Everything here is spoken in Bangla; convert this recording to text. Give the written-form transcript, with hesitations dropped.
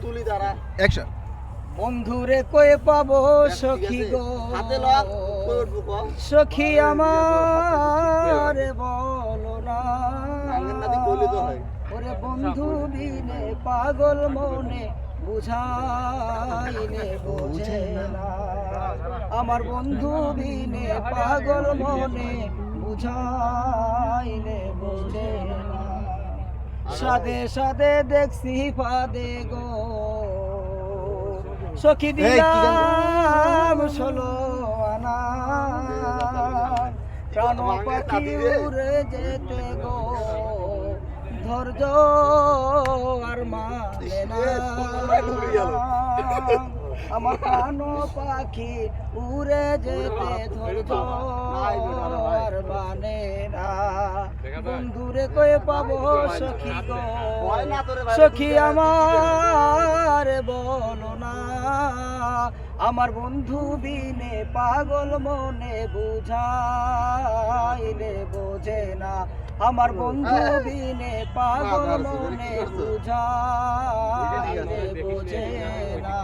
তুলি দাঁড়া অ্যাকশন। বন্ধুরে কয়ে পাবো সখী গো, হাতে লক কই উঠবো সখী আমার বলো না, আঙ্গের নাতি কইলে তো হয় ওরে বন্ধু বিনে পাগল মনে বুঝাইলে বোঝে না, আমার বন্ধু বিনে পাগল মনে বুঝাইলে বোঝে না, সাদে সাদে দেখছি ফাদে গো, সখী দিলাম ষোলো আনা, প্রাণ পাখি উড়ে যেতে গো, ধৈর্য আর মানে না, আমার প্রাণ পাখি উড়ে যেতে ধৈর্য আর মানে না, বন্ধুরে কয়ে পাবো সখী গো, সখী আমার বলো না, আমার বন্ধু বিনে পাগল মনে বুঝাইলে বোঝে না, আমার বন্ধু বিনে পাগল মনে বুঝাইলে বোঝে না।